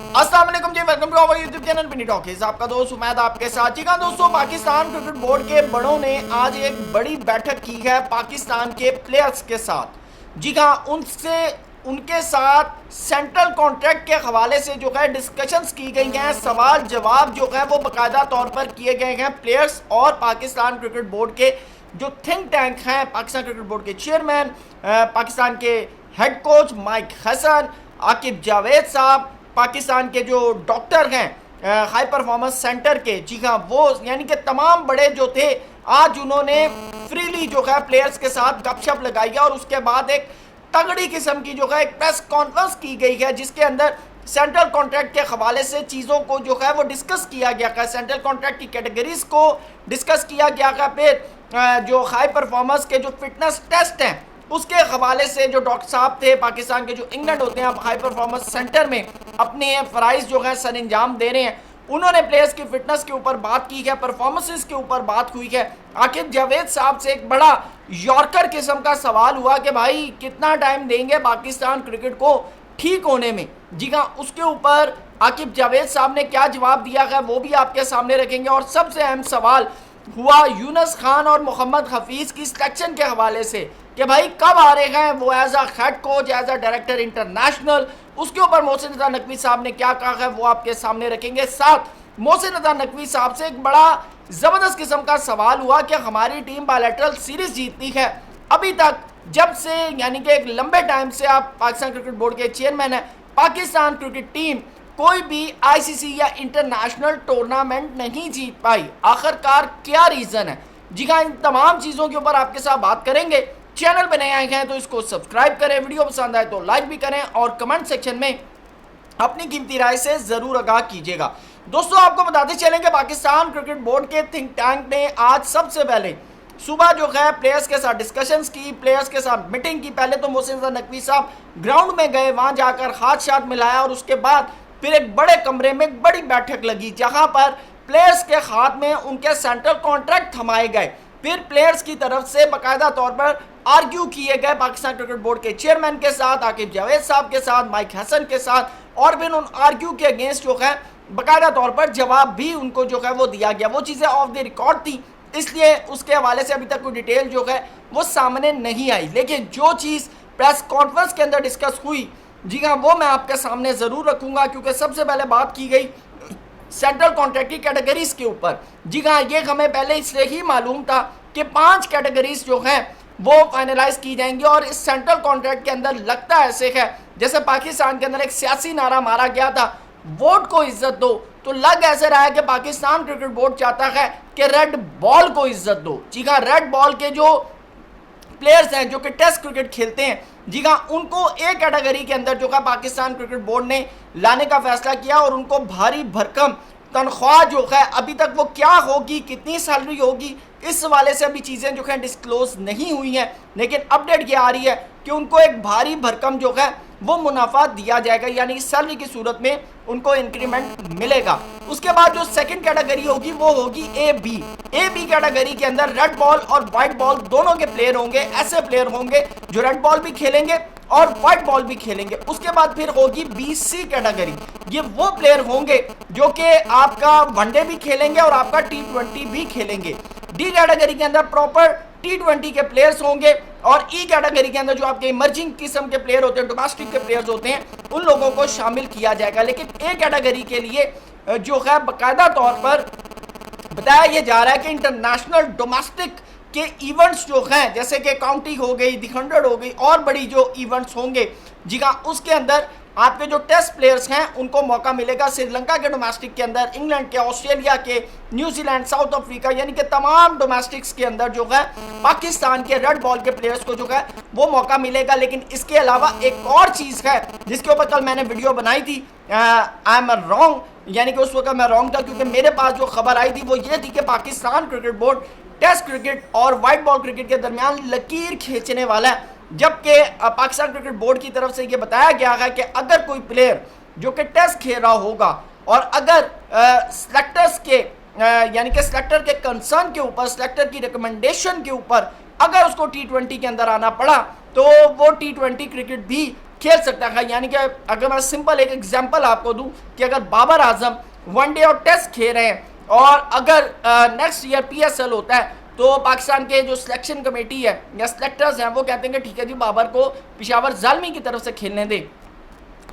अस्सलाम वालेकुम जी, welcome to our YouTube channel Bini talkies. आपका दोस्त उमैद आपके साथ। जी हाँ दोस्तों, पाकिस्तान क्रिकेट बोर्ड के बड़ों ने आज एक बड़ी बैठक की है पाकिस्तान के प्लेयर्स के साथ। जी हाँ, उनके साथ सेंट्रल कॉन्ट्रैक्ट के हवाले से जो है डिस्कशंस की गई हैं, सवाल जवाब जो है वो बाकायदा तौर पर किए गए हैं प्लेयर्स और पाकिस्तान क्रिकेट बोर्ड के जो थिंक टैंक हैं, पाकिस्तान क्रिकेट बोर्ड के चेयरमैन, पाकिस्तान के head coach Mike Hesson, Aaqib Javed sahab, Pakistan के जो डॉक्टर हैं हाई परफॉर्मेंस सेंटर के, जी हाँ वो यानी कि तमाम बड़े जो थे, आज उन्होंने फ्रीली जो है प्लेयर्स के साथ गपशप लगाई है और उसके बाद एक तगड़ी किस्म की जो है एक प्रेस कॉन्फ्रेंस की गई है जिसके अंदर सेंट्रल कॉन्ट्रैक्ट के हवाले से चीज़ों को जो है वो डिस्कस किया गया है। सेंट्रल कॉन्ट्रैक्ट की कैटेगरीज को डिस्कस किया गया है। फिर जो हाई परफॉर्मेंस के जो फिटनेस टेस्ट हैं उसके हवाले से जो डॉक्टर साहब थे पाकिस्तान के, जो इंग्लैंड होते हैं अब हाई परफॉर्मेंस सेंटर में अपने फ़राइज़ जो है सर अंजाम दे रहे हैं, उन्होंने प्लेयर्स की फिटनेस के ऊपर बात की है, परफॉर्मेंसेस के ऊपर बात हुई है। आकिब जावेद साहब से एक बड़ा यॉर्कर किस्म का सवाल हुआ कि भाई कितना टाइम देंगे पाकिस्तान क्रिकेट को ठीक होने में। जी हाँ, उसके ऊपर आकिब जावेद साहब ने क्या जवाब दिया है वो भी आपके सामने रखेंगे। और सबसे अहम सवाल हुआ यूनुस खान और मोहम्मद हफीज़ की सिलेक्शन के हवाले से कि भाई कब आ रहे हैं वो as a head coach, as a director international. उसके ऊपर मोहसिन रज़ा नकवी साहब ने क्या कहा है वो आपके सामने रखेंगे। साथ मोहसिन रज़ा नकवी साहब से एक बड़ा ज़बरदस्त किस्म का सवाल हुआ कि हमारी टीम बायलैटरल सीरीज़ जीतती है अभी तक, जब से यानी कि एक लंबे टाइम से आप पाकिस्तान क्रिकेट बोर्ड के चेयरमैन हैं, पाकिस्तान क्रिकेट टीम कोई भी आईसीसी या इंटरनेशनल टूर्नामेंट नहीं जीत पाई। आखिरकार क्या रीज़न है? जी हाँ, इन तमाम चीज़ों के ऊपर आपके साथ बात करेंगे। चैनल पर नए आए हैं तो इसको सब्सक्राइब करें, वीडियो पसंद आए तो लाइक भी करें और कमेंट सेक्शन में अपनी कीमती राय से ज़रूर आगाह कीजिएगा। दोस्तों, आपको बताते चलें कि पाकिस्तान क्रिकेट बोर्ड के थिंक टैंक ने आज सबसे पहले सुबह जो है प्लेयर्स के साथ डिस्कशंस की, प्लेयर्स के साथ मीटिंग की। पहले तो मोहसिन रज़ा नकवी साहब ग्राउंड में गए, वहाँ जाकर हाथ मिलाया और उसके बाद फिर एक बड़े कमरे में एक बड़ी बैठक लगी जहाँ पर प्लेयर्स के हाथ में उनके सेंट्रल कॉन्ट्रैक्ट थमाए गए। फिर प्लेयर्स की तरफ से बाकायदा तौर पर आर्ग्यू किए गए पाकिस्तान क्रिकेट बोर्ड के चेयरमैन के साथ, आकिब जावेद साहब के साथ, माइक हसन के साथ, और फिर उन आर्ग्यू के अगेंस्ट जो है बाकायदा तौर पर जवाब भी उनको जो है वो दिया गया। वो चीज़ें ऑफ द रिकॉर्ड थी, इसलिए उसके हवाले से अभी तक कोई डिटेल जो है वो सामने नहीं आई। लेकिन जो चीज़ प्रेस कॉन्फ्रेंस के अंदर डिस्कस हुई, जी हाँ, वो मैं आपके सामने ज़रूर रखूँगा, क्योंकि सबसे पहले बात की गई सेंट्रल कॉन्ट्रैक्ट की कैटेगरीज के ऊपर। जी हाँ, ये हमें पहले इसलिए ही मालूम था कि 5 कैटेगरीज जो हैं वो फाइनलाइज की जाएंगी और इस सेंट्रल कॉन्ट्रैक्ट के अंदर लगता ऐसे है जैसे पाकिस्तान के अंदर एक सियासी नारा मारा गया था, वोट को इज्जत दो, तो लग ऐसे रहा है कि पाकिस्तान क्रिकेट बोर्ड चाहता है कि रेड बॉल को इज्जत दो। जी हाँ, रेड बॉल के जो प्लेयर्स हैं जो कि टेस्ट क्रिकेट खेलते हैं, जी हाँ, उनको एक कैटेगरी के अंदर जो है पाकिस्तान क्रिकेट बोर्ड ने लाने का फैसला किया और उनको भारी भरकम तनख्वाह जो है, अभी तक वो क्या होगी, कितनी सैलरी होगी, इस हवाले से अभी चीज़ें जो है डिस्क्लोज नहीं हुई हैं। लेकिन अपडेट ये आ रही है कि उनको एक भारी भरकम जो है वो मुनाफा दिया जाएगा, यानी सैलरी की सूरत में उनको इंक्रीमेंट मिलेगा। उसके बाद जो सेकंड कैटेगरी होगी वो होगी ए बी कैटेगरी के अंदर रेड बॉल और वाइट बॉल दोनों के प्लेयर होंगे। ऐसे प्लेयर होंगे जो रेड बॉल भी खेलेंगे और वाइट बॉल भी खेलेंगे। उसके बाद फिर होगी BC कैटेगरी, ये वो प्लेयर होंगे जो कि आपका वनडे भी खेलेंगे और आपका T20 भी खेलेंगे। डी कैटेगरी के अंदर प्रॉपर T20 के प्लेयर्स होंगे और ई कैटेगरी के अंदर जो आपके इमर्जिंग किस्म के प्लेयर होते हैं, डोमेस्टिक के प्लेयर्स होते हैं, उन लोगों को शामिल किया जाएगा। लेकिन ए कैटेगरी के लिए जो है बाकायदा तौर पर बताया यह जा रहा है कि इंटरनेशनल डोमेस्टिक के इवेंट्स जो हैं, जैसे कि काउंटी हो गई, दी 100 हो गई और बड़ी जो इवेंट्स होंगे, जी हाँ, उसके अंदर आपके जो टेस्ट प्लेयर्स हैं उनको मौका मिलेगा। श्रीलंका के डोमेस्टिक के अंदर, इंग्लैंड के, ऑस्ट्रेलिया के, न्यूजीलैंड, साउथ अफ्रीका, यानी कि तमाम डोमेस्टिक्स के अंदर जो है पाकिस्तान के रेड बॉल के प्लेयर्स को जो है वो मौका मिलेगा। लेकिन इसके अलावा एक और चीज़ है जिसके ऊपर कल मैंने वीडियो बनाई थी, आई एम रॉन्ग, यानी कि उस वक्त मैं रॉन्ग था, क्योंकि मेरे पास जो खबर आई थी वो ये थी कि Pakistan cricket board test cricket और वाइट बॉल क्रिकेट के दरमियान लकीर खींचने वाला है। जबकि पाकिस्तान क्रिकेट बोर्ड की तरफ से ये बताया गया है कि अगर कोई प्लेयर जो कि टेस्ट खेल रहा होगा और अगर सेलेक्टर्स के यानी कि सेलेक्टर के कंसर्न के ऊपर, सेलेक्टर की रिकमेंडेशन के ऊपर अगर उसको T20 के अंदर आना पड़ा तो वो T20 क्रिकेट भी खेल सकता है। यानी कि अगर मैं सिंपल एक एग्जांपल आपको दूं कि अगर बाबर आजम वनडे और टेस्ट खेल रहे हैं और अगर नेक्स्ट ईयर PSL होता है तो पाकिस्तान के जो सिलेक्शन कमेटी है या सिलेक्टर्स हैं वो कहते हैं कि ठीक है जी बाबर को पेशावर ज़ालमी की तरफ से खेलने दें,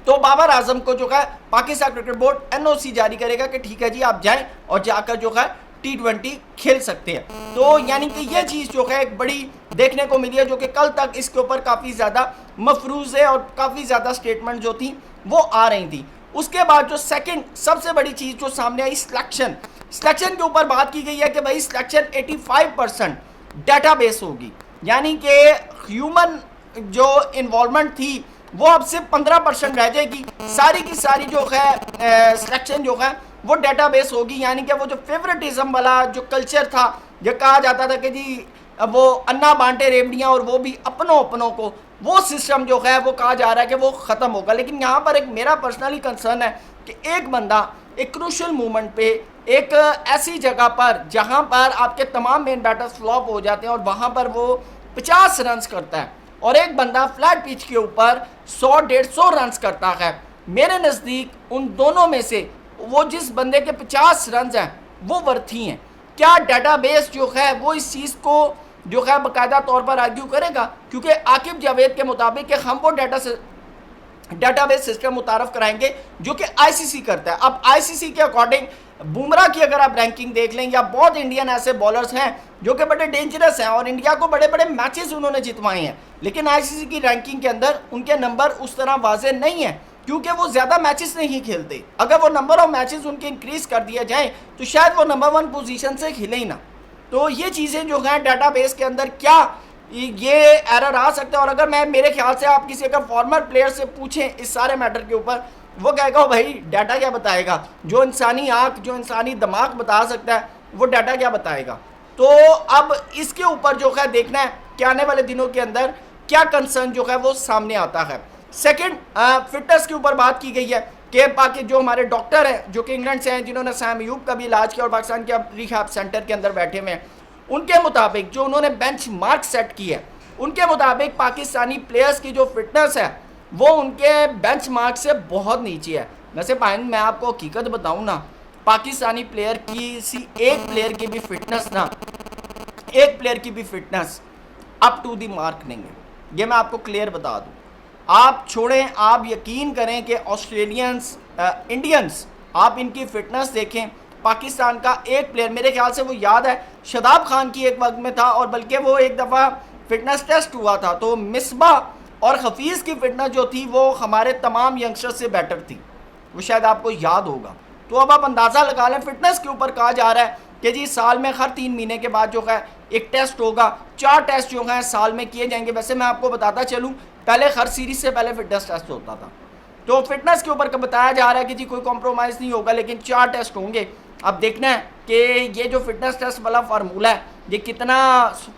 तो बाबर आजम को जो है पाकिस्तान क्रिकेट बोर्ड NOC जारी करेगा कि ठीक है जी आप जाएं और जाकर जो है T20 खेल सकते हैं। तो यानी कि ये चीज़ जो है एक बड़ी देखने को मिली है, जो कि कल तक इसके ऊपर काफ़ी ज़्यादा मफरूज़ है और काफ़ी ज़्यादा स्टेटमेंट जो थी वो आ रही थी। उसके बाद जो सेकंड सबसे बड़ी चीज़ जो सामने आई, सिलेक्शन के ऊपर बात की गई है कि भाई सिलेक्शन 85% डेटाबेस होगी, यानी कि ह्यूमन जो इन्वॉल्वमेंट थी वो अब सिर्फ 15% रह जाएगी। सारी की सारी जो है सिलेक्शन जो है वो डेटाबेस होगी। यानी कि वो जो फेवरेटिज्म वाला जो कल्चर था, जो कहा जाता था कि जी वो अन्ना बांटे रेवड़ियाँ और वो भी अपनों को, वो सिस्टम जो है वो कहा जा रहा है कि वो ख़त्म होगा। लेकिन यहाँ पर एक मेरा पर्सनली कंसर्न है कि एक बंदा एक क्रूशल मूवमेंट पे एक ऐसी जगह पर जहाँ पर आपके तमाम मेन बैटर्स फ्लॉप हो जाते हैं और वहाँ पर वो 50 रन करता है और एक बंदा फ्लैट पिच के ऊपर 100-150 रन करता है। मेरे नज़दीक उन दोनों में से वो जिस बंदे के 50 रन हैं वो वर्थी हैं। क्या डेटाबेस जो है वो इस चीज़ को जो है बाकायदा तौर पर आर्ग्यू करेगा? क्योंकि आकिब जावेद के मुताबिक हम वो डेटाबेस सिस्टम मुतारफ़ कराएंगे जो कि ICC करता है। अब ICC के अकॉर्डिंग बुमराह की अगर आप रैंकिंग देख लें या बहुत इंडियन ऐसे बॉलर्स हैं जो कि बड़े डेंजरस हैं और इंडिया को बड़े बड़े मैचेस उन्होंने जितवाए हैं, लेकिन ICC की रैंकिंग के अंदर उनके नंबर उस तरह वाजे नहीं है क्योंकि वो ज़्यादा मैचेस नहीं खेलते। अगर वो नंबर ऑफ मैचेस उनके इंक्रीज़ कर दिया जाए तो शायद वो नंबर 1 पोजीशन से खेले ही ना। तो ये चीज़ें जो हैं डेटाबेस के अंदर क्या ये एरर आ सकता है? और अगर मैं मेरे ख्याल से आप किसी अगर फॉर्मर प्लेयर से पूछें इस सारे मैटर के ऊपर, वो कहेगा भाई डाटा क्या बताएगा, जो इंसानी आँख जो इंसानी दिमाग बता सकता है वो डाटा क्या बताएगा। तो अब इसके ऊपर जो है देखना है कि आने वाले दिनों के अंदर क्या कंसर्न जो है वो सामने आता है। सेकंड, फिटनेस के ऊपर बात की गई है कि बाकी जो हमारे डॉक्टर हैं जो कि इंग्लैंड से हैं जिन्होंने सैम अयूब का भी इलाज किया और पाकिस्तान के अब रिहैब सेंटर के अंदर बैठे हुए हैं, उनके मुताबिक जो उन्होंने बेंच मार्क सेट की है उनके मुताबिक पाकिस्तानी प्लेयर्स की जो फिटनेस है वो उनके बेंच मार्क से बहुत नीचे है। वैसे भाई मैं आपको हकीकत बताऊं ना, पाकिस्तानी प्लेयर की एक प्लेयर की भी fitness up to the mark नहीं है, ये मैं आपको क्लियर बता दूं। आप छोड़ें, आप यकीन करें कि ऑस्ट्रेलियंस इंडियंस आप इनकी फिटनेस देखें। पाकिस्तान का एक प्लेयर मेरे ख्याल से वो याद है शादाब खान की एक वक्त में था और बल्कि वो एक दफ़ा फिटनेस टेस्ट हुआ था तो मिसबाह और हफीज़ की फिटनेस जो थी वो हमारे तमाम यंगस्टर्स से बेटर थी, वो शायद आपको याद होगा। तो अब आप अंदाज़ा लगा लें, फिटनेस के ऊपर कहा जा रहा है कि जी साल में हर 3 महीने के बाद जो है एक टेस्ट होगा, 4 टेस्ट जो हैं साल में किए जाएंगे। वैसे मैं आपको बताता चलूँ पहले हर सीरीज़ से पहले फिटनेस टेस्ट होता था, तो फिटनेस के ऊपर बताया जा रहा है कि जी कोई कॉम्प्रोमाइज़ नहीं होगा लेकिन 4 टेस्ट होंगे। अब देखना है कि ये जो फिटनेस टेस्ट वाला फार्मूला है ये कितना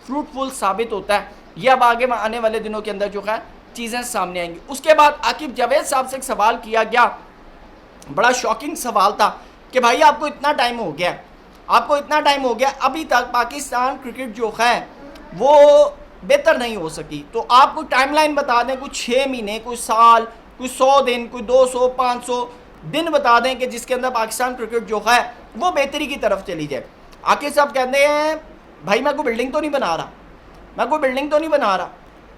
फ्रूटफुल साबित होता है, ये अब आगे आने वाले दिनों के अंदर जो है चीज़ें सामने आएंगी। उसके बाद आकिब जावेद साहब से एक सवाल किया गया, बड़ा शॉकिंग सवाल था कि भाई आपको इतना टाइम हो गया, अभी तक पाकिस्तान क्रिकेट जो है वो बेहतर नहीं हो सकी, तो आप कोई टाइमलाइन बता दें, कोई 6 महीने, कोई साल, कोई 100 दिन, कोई 200 500 दिन बता दें कि जिसके अंदर पाकिस्तान क्रिकेट जो है वो बेहतरी की तरफ चली जाए। आकिब साहब कहते हैं भाई मैं कोई बिल्डिंग तो नहीं बना रहा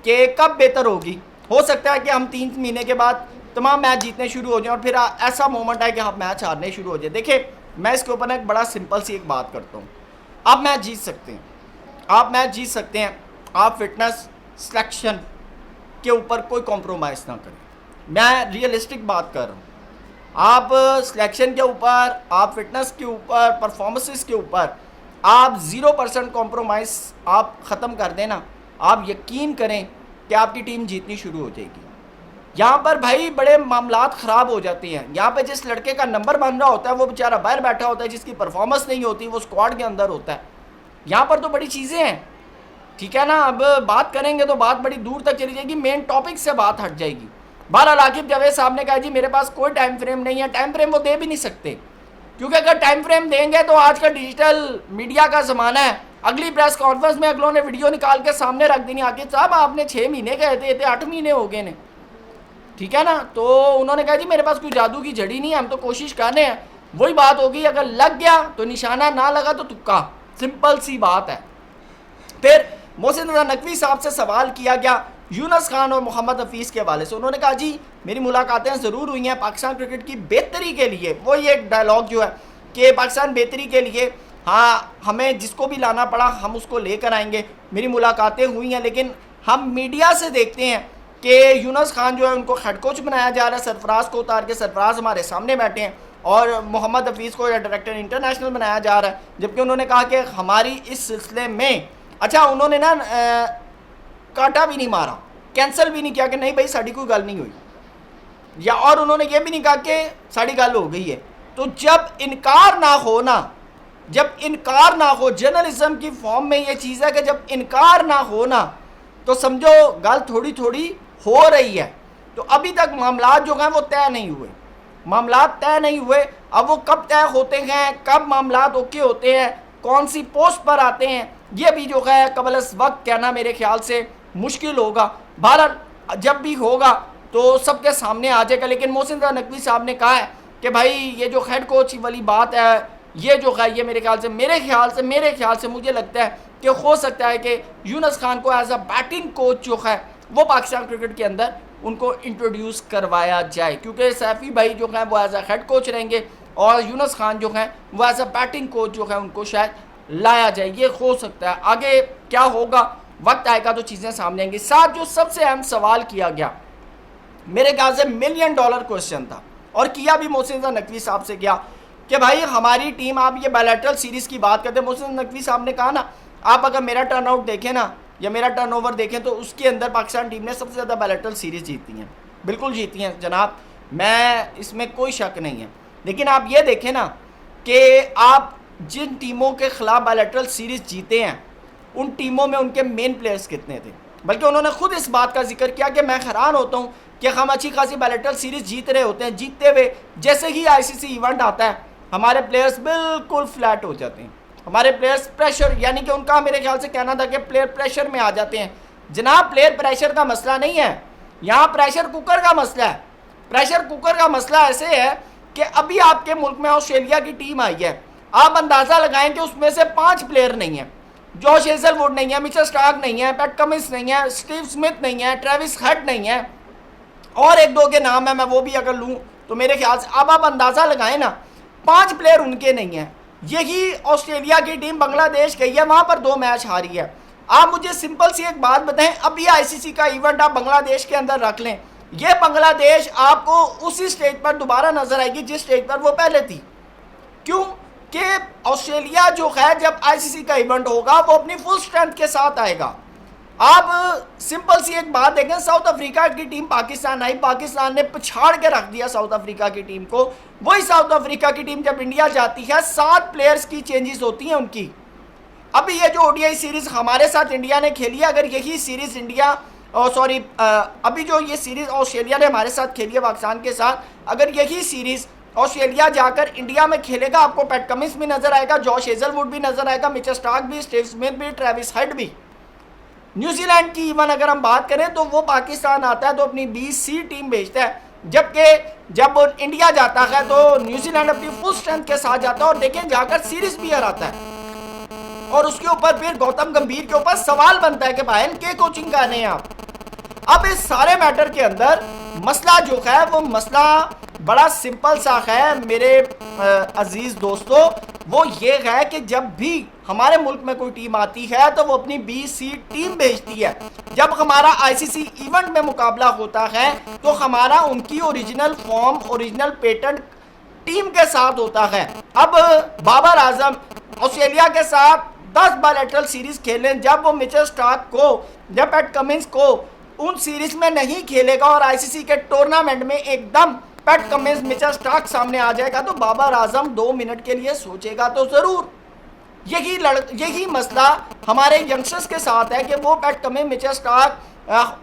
कि कब बेहतर होगी। हो सकता है कि हम 3 महीने के बाद तमाम मैच जीतने शुरू हो जाएं और फिर ऐसा मोमेंट आए कि हम मैच हारने शुरू हो जाए। देखिए मैं इसके ऊपर एक बड़ा सिंपल सी एक बात करता हूँ, आप मैच जीत सकते हैं, आप फिटनेस सिलेक्शन के ऊपर कोई कॉम्प्रोमाइज़ ना करें। मैं रियलिस्टिक बात कर रहा हूँ, आप सिलेक्शन के ऊपर, आप फिटनेस के ऊपर, परफॉर्मेंसेस के ऊपर आप 0% कॉम्प्रोमाइज़ आप ख़त्म कर देना, आप यकीन करें कि आपकी टीम जीतनी शुरू हो जाएगी। यहाँ पर भाई बड़े मामलात ख़राब हो जाते हैं। यहाँ पे जिस लड़के का नंबर बन रहा होता है वो बेचारा बाहर बैठा होता है, जिसकी परफॉर्मेंस नहीं होती वो स्क्वाड के अंदर होता है। यहाँ पर तो बड़ी चीज़ें हैं, ठीक है ना। अब बात करेंगे तो बात बड़ी दूर तक चली जाएगी, मेन टॉपिक से बात हट जाएगी। बहरहाल आकिब जावेद साहब ने कहा जी मेरे पास कोई टाइम फ्रेम नहीं है, टाइम फ्रेम वो दे भी नहीं सकते क्योंकि अगर टाइम फ्रेम देंगे तो आज का डिजिटल मीडिया का ज़माना है, अगली प्रेस कॉन्फ्रेंस में अगलों ने वीडियो निकाल के सामने रख देनी, आकिब साहब आपने 6 महीने कहे थे 8 महीने हो गए ने। ठीक है ना। तो उन्होंने कहा जी मेरे पास कोई जादू की झड़ी नहीं है, हम तो कोशिश कर रहे हैं। वही बात होगी, अगर लग गया तो निशाना, ना लगा तो तुक्का, सिंपल सी बात है। फिर मोहसिन रजा नकवी साहब से सवाल किया गया यूनुस खान और मोहम्मद हफीज़ के हवाले से। उन्होंने कहा जी मेरी मुलाकातें ज़रूर हुई हैं पाकिस्तान क्रिकेट की बेहतरी के लिए। वही एक डायलॉग जो है कि पाकिस्तान बेहतरी के लिए, हाँ हमें जिसको भी लाना पड़ा हम उसको लेकर आएंगे। मेरी मुलाकातें हुई हैं, लेकिन हम मीडिया से देखते हैं कि यूनुस खान जो है उनको हेड कोच बनाया जा रहा है, सरफराज को उतार के, सरफराज हमारे सामने बैठे हैं, और मोहम्मद हफीज़ को डायरेक्टर इंटरनेशनल बनाया जा रहा है। जबकि उन्होंने कहा कि हमारी इस सिलसिले में, अच्छा उन्होंने ना काटा भी नहीं मारा, कैंसिल भी नहीं किया कि नहीं भाई साड़ी कोई गल नहीं हुई, या और उन्होंने ये भी नहीं कहा कि साड़ी गल हो गई है। तो जब इनकार ना हो ना, जब इनकार ना हो, जर्नलिज्म की फॉर्म में ये चीज़ है कि जब इनकार ना हो ना, तो समझो गल थोड़ी थोड़ी हो रही है। तो अभी तक मामला जो हैं वो तय नहीं हुए, मामला तय नहीं हुए। अब वो कब तय होते हैं, कब मामला ओके होते हैं, कौन सी पोस्ट पर आते हैं, ये भी जो है कबल इस वक्त कहना मेरे ख्याल से मुश्किल होगा। बहरहाल जब भी होगा तो सबके सामने आ जाएगा। लेकिन मोहसिन रजा नकवी साहब ने कहा है कि भाई ये जो हेड कोच वाली बात है, ये जो है ये मेरे ख्याल से मुझे लगता है कि हो सकता है कि यूनुस खान को एज अ बैटिंग कोच जो है वो पाकिस्तान क्रिकेट के अंदर उनको इंट्रोड्यूस करवाया जाए, क्योंकि सैफी भाई जो हैं वो एज अ हेड कोच रहेंगे और यूनुस खान जो हैं वो एज अ बैटिंग कोच जो है उनको शायद लाया जाए। ये हो सकता है, आगे क्या होगा वक्त आएगा तो चीज़ें सामने आएंगी। साथ जो सबसे अहम सवाल किया गया, मेरे ख्याल से $1 मिलियन क्वेश्चन था, और किया भी मोहसिन रजा नकवी साहब से गया कि भाई हमारी टीम, आप ये बायलैटरल सीरीज़ की बात करते हैं। मोहसिन नकवी साहब ने कहा ना, आप अगर मेरा टर्नआउट देखें ना, या मेरा टर्नओवर देखें, तो उसके अंदर पाकिस्तान टीम ने सबसे ज़्यादा बायलैटरल सीरीज़ जीती हैं, बिल्कुल जीती हैं जनाब, मैं इसमें कोई शक नहीं है। लेकिन आप ये देखें ना कि आप जिन टीमों के ख़िलाफ़ बायलैटरल सीरीज़ जीते हैं उन टीमों में उनके मेन प्लेयर्स कितने थे। बल्कि उन्होंने खुद इस बात का जिक्र किया कि मैं हैरान होता हूँ कि हम अच्छी खासी बायलैटरल सीरीज़ जीत रहे होते हैं, जीतते हुए जैसे ही आईसीसी इवेंट आता है हमारे प्लेयर्स बिल्कुल फ्लैट हो जाते हैं। हमारे प्लेयर्स प्रेशर, यानी कि उनका मेरे ख्याल से कहना था कि प्लेयर प्रेशर में आ जाते हैं। जनाब प्लेयर प्रेशर का मसला नहीं है, यहाँ प्रेशर कुकर का मसला है। प्रेशर कुकर का मसला ऐसे है कि अभी आपके मुल्क में ऑस्ट्रेलिया की टीम आई है, आप अंदाज़ा लगाएं कि उसमें से 5 प्लेयर नहीं है। जॉश हेजलवुड नहीं है, मिचेल स्टार्क नहीं है, पैट कमिंस नहीं है, स्टीव स्मिथ नहीं है, ट्रेविस हेड नहीं है, और 1-2 के नाम है, मैं वो भी अगर लूँ तो मेरे ख्याल से अब आप अंदाज़ा लगाएं ना, 5 प्लेयर उनके नहीं हैं। यही ऑस्ट्रेलिया की टीम बांग्लादेश गई है, वहाँ पर 2 मैच हारी है। आप मुझे सिंपल सी एक बात बताएं, अभी आईसीसी का इवेंट आप बांग्लादेश के अंदर रख लें, ये बांग्लादेश आपको उसी स्टेज पर दोबारा नजर आएगी जिस स्टेज पर वो पहले थी। क्यों कि ऑस्ट्रेलिया जो है जब आईसीसी का इवेंट होगा वो अपनी फुल स्ट्रेंथ के साथ आएगा। आप सिंपल सी एक बात देखें, साउथ अफ्रीका की टीम पाकिस्तान आई, पाकिस्तान ने पछाड़ के रख दिया साउथ अफ्रीका की टीम को। वही साउथ अफ्रीका की टीम जब इंडिया जाती है 7 प्लेयर्स की चेंजेस होती हैं उनकी। अभी ये जो ओडीआई सीरीज़ हमारे साथ इंडिया ने खेली है, अगर यही सीरीज़ अभी जो ये सीरीज़ ऑस्ट्रेलिया ने हमारे साथ खेली है पाकिस्तान के साथ, अगर यही सीरीज़ ऑस्ट्रेलिया जाकर इंडिया में खेलेगा, आपको पैट कमिंस भी नजर आएगा, जॉश हेजलवुड भी नजर आएगा, मिचेल स्टार्क भी, स्टीव स्मिथ भी, ट्रेविस हेड भी। न्यूजीलैंड की इवन अगर हम बात करें तो वो पाकिस्तान आता है तो अपनी 20C टीम भेजता है, जबकि जब इंडिया जाता है तो न्यूजीलैंड अपनी फुल स्ट्रेंथ के साथ जाता है और देखें जाकर सीरीज भी हराता है। और उसके ऊपर फिर गौतम गंभीर के ऊपर सवाल बनता है कि भाई के कोचिंग का नहीं आप। अब इस सारे मैटर के अंदर मसला जो है वो मसला बड़ा सिंपल सा है मेरे अजीज दोस्तों, वो ये है कि जब भी हमारे मुल्क में कोई टीम आती है तो वो अपनी 20C टीम भेजती है। जब हमारा आईसीसी इवेंट में मुकाबला होता है तो हमारा उनकी original form, original patent team के साथ होता है। अब बाबर आजम ऑस्ट्रेलिया के साथ 10 बायलैटरल सीरीज खेलें, जब वो मिचेल स्टार्क को, जब पैट कमिंस को उन सीरीज में नहीं खेलेगा और आईसीसी के टूर्नामेंट में एकदम पैट कमिंस, मिचेल स्टार्क सामने आ जाएगा तो बाबर आजम 2 मिनट के लिए सोचेगा तो जरूर। यही मसला हमारे यंगस्टर्स के साथ है कि वो Pat Cummins, Mitchell Starc,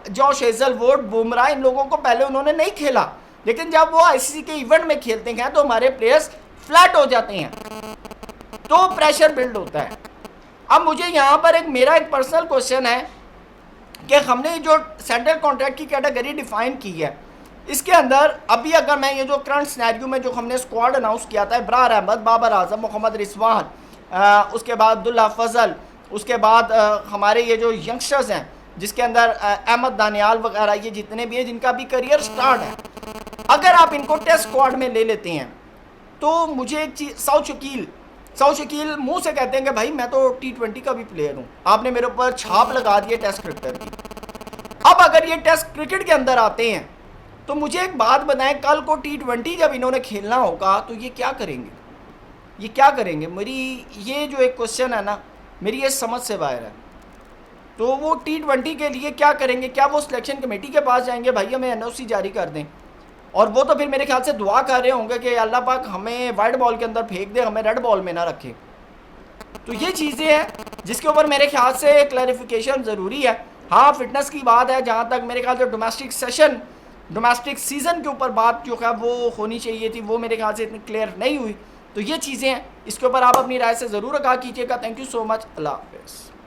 Josh Hazlewood, Bumrah, इन लोगों को पहले उन्होंने नहीं खेला, लेकिन जब वो आईसीसी के इवेंट में खेलते हैं तो हमारे प्लेयर्स फ्लैट हो जाते हैं, तो प्रेशर बिल्ड होता है। अब मुझे यहाँ पर मेरा एक पर्सनल क्वेश्चन है कि हमने जो सेंट्रल कॉन्ट्रैक्ट की कैटेगरी डिफाइन की है, इसके अंदर अभी अगर मैं ये जो करंट सिनेरियो में जो हमने स्क्वाड अनाउंस किया था, इब्रार अहमद, बाबर आजम, मोहम्मद रिजवान, उसके बाद अब्दुल्ला फजल, उसके बाद हमारे ये जो यंगस्टर्स हैं जिसके अंदर अहमद दानियाल वगैरह, ये जितने भी हैं जिनका भी करियर स्टार्ट है, अगर आप इनको टेस्ट स्क्वाड में ले लेते हैं तो मुझे एक चीज़, साउथ शकील मुंह से कहते हैं कि भाई मैं तो T20 का भी प्लेयर हूँ, आपने मेरे ऊपर छाप लगा दी है टेस्ट क्रिकेटर की। अब अगर ये टेस्ट क्रिकेट के अंदर आते हैं तो मुझे एक बात बताएं, कल को T20 जब इन्होंने खेलना होगा तो ये क्या करेंगे, ये क्या करेंगे? मेरी ये जो एक क्वेश्चन है ना, मेरी ये समझ से बाहर है। तो वो T20 के लिए क्या करेंगे? क्या वो सिलेक्शन कमेटी के पास जाएंगे, भाई हमें NOC जारी कर दें? और वो तो फिर मेरे ख्याल से दुआ कर रहे होंगे कि अल्लाह पाक हमें वाइट बॉल के अंदर फेंक दे, हमें रेड बॉल में ना रखे। तो ये चीज़ें हैं जिसके ऊपर मेरे ख्याल से क्लैरिफिकेशन ज़रूरी है। हाँ, फिटनेस की बात है, जहाँ तक मेरे ख्याल से डोमेस्टिक सीज़न के ऊपर बात जो है वो होनी चाहिए थी, वो मेरे ख्याल से इतनी क्लियर नहीं हुई। तो ये चीज़ें हैं, इसके ऊपर आप अपनी राय से ज़रूर आगाह कीजिएगा। थैंक यू सो मच, अल्लाह हाफ़िज़।